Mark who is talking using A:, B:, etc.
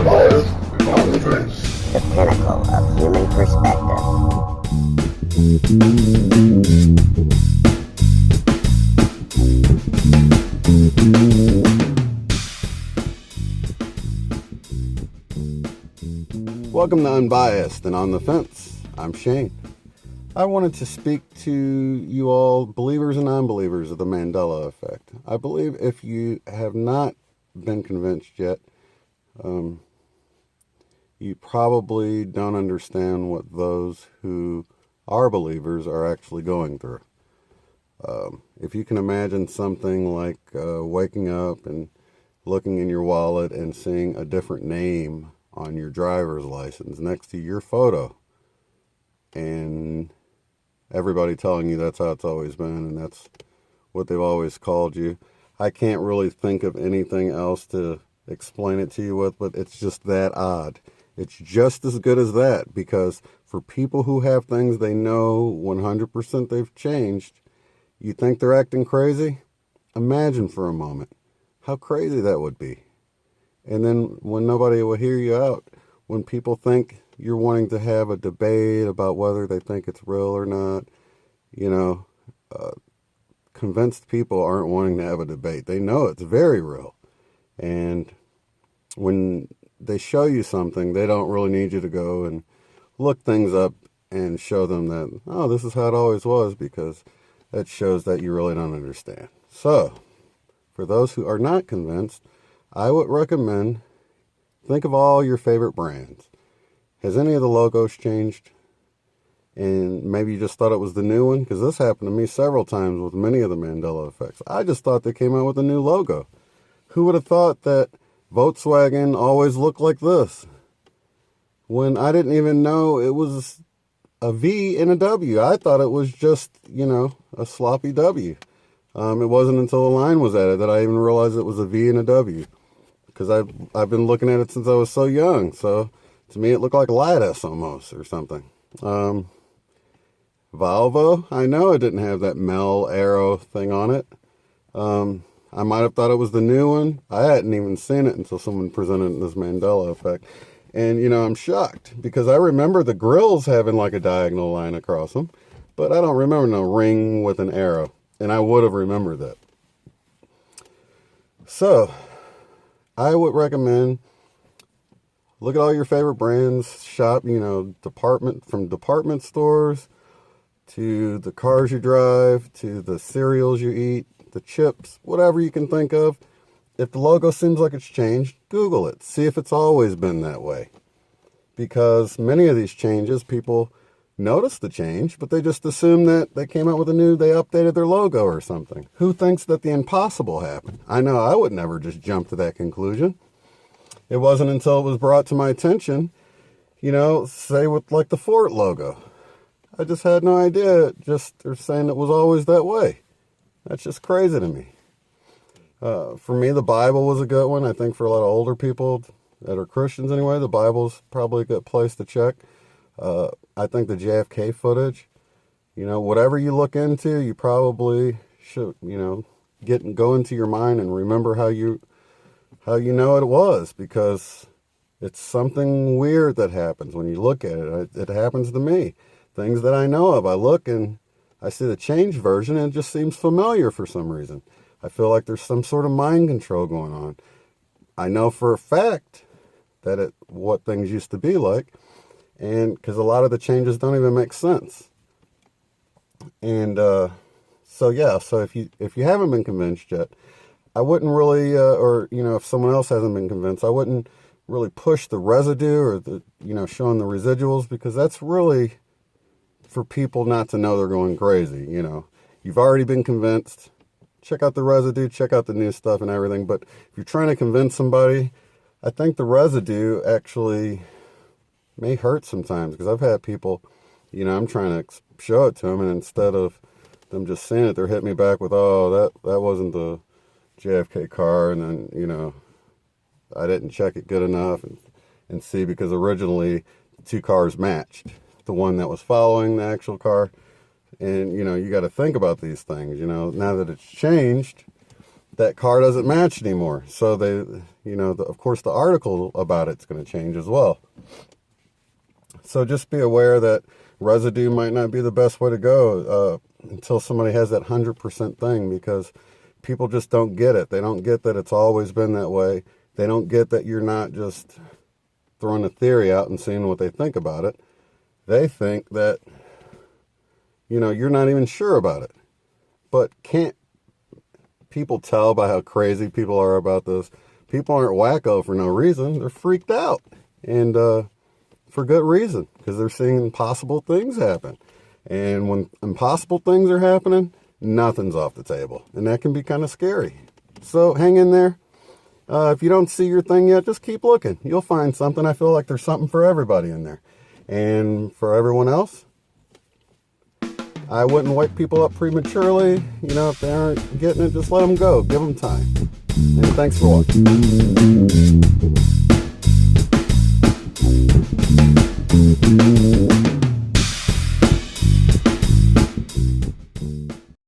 A: Unbiased and on the fence.
B: The pinnacle of human perspective.
C: Welcome to Unbiased and on the Fence. I'm Shane. I wanted to speak to you all, believers and non-believers, of the Mandela effect. I believe if you have not been convinced yet, you probably don't understand what those who are believers are actually going through. If you can imagine something like waking up and looking in your wallet and seeing a different name on your driver's license next to your photo, and everybody telling you that's how it's always been and that's what they've always called you. I can't really think of anything else to explain it to you with, but it's just that odd. It's just as good as that, because for people who have things they know 100% they've changed, you think they're acting crazy? Imagine for a moment how crazy that would be. And then when nobody will hear you out, when people think you're wanting to have a debate about whether they think it's real or not, convinced people aren't wanting to have a debate. They know it's very real. And when they show you something, they don't really need you to go and look things up and show them that, oh, this is how it always was, because that shows that you really don't understand. So, for those who are not convinced, I would recommend, think of all your favorite brands. Has any of the logos changed? And maybe you just thought it was the new one? Because this happened to me several times with many of the Mandela effects. I just thought they came out with a new logo. Who would have thought that Volkswagen always looked like this, when I didn't even know it was a V and a W? I thought it was just, a sloppy W. It wasn't until a line was added that I even realized it was a V and a W, because I've been looking at it since I was so young. So to me, it looked like Lattice almost or something. Volvo, I know it didn't have that Mel arrow thing on it. I might have thought it was the new one. I hadn't even seen it until someone presented this Mandela effect. And, I'm shocked, because I remember the grills having like a diagonal line across them, but I don't remember no ring with an arrow. And I would have remembered that. So, I would recommend, look at all your favorite brands, shop, from department stores to the cars you drive, to the cereals you eat, the chips, whatever you can think of. If the logo seems like it's changed, Google it. See if it's always been that way. Because many of these changes, people notice the change, but they just assume that they came out with they updated their logo or something. Who thinks that the impossible happened? I know I would never just jump to that conclusion. It wasn't until it was brought to my attention, say with like the Ford logo. I just had no idea. They're saying it was always that way. That's just crazy to me. For me, the Bible was a good one. I think for a lot of older people that are Christians anyway, the Bible's probably a good place to check. I think the JFK footage, whatever you look into, you probably should, go into your mind and remember how you know it was, because it's something weird that happens when you look at it. It happens to me. Things that I know of, I look and I see the changed version and it just seems familiar for some reason. I feel like there's some sort of mind control going on. I know for a fact that what things used to be like, and because a lot of the changes don't even make sense. And so if you haven't been convinced yet, I wouldn't really, if someone else hasn't been convinced, I wouldn't really push the residue or showing the residuals, because that's really for people not to know they're going crazy. You've already been convinced. Check out the residue, check out the new stuff and everything. But if you're trying to convince somebody, I think the residue actually may hurt sometimes, because I've had people, I'm trying to show it to them, and instead of them just seeing it, they're hitting me back with, oh, that wasn't the JFK car, and then, I didn't check it good enough and see, because originally the two cars matched. The one that was following the actual car. And, you got to think about these things, now that it's changed, that car doesn't match anymore. So they, of course the article about it's going to change as well. So just be aware that residue might not be the best way to go until somebody has that 100% thing, because people just don't get it. They don't get that it's always been that way. They don't get that you're not just throwing a theory out and seeing what they think about it. They think that, you're not even sure about it. But can't people tell by how crazy people are about this? People aren't wacko for no reason. They're freaked out. And for good reason, because they're seeing impossible things happen. And when impossible things are happening, nothing's off the table. And that can be kind of scary. So hang in there. If you don't see your thing yet, just keep looking. You'll find something. I feel like there's something for everybody in there. And for everyone else, I wouldn't wake people up prematurely. If they aren't getting it, just let them go. Give them time. And thanks for watching.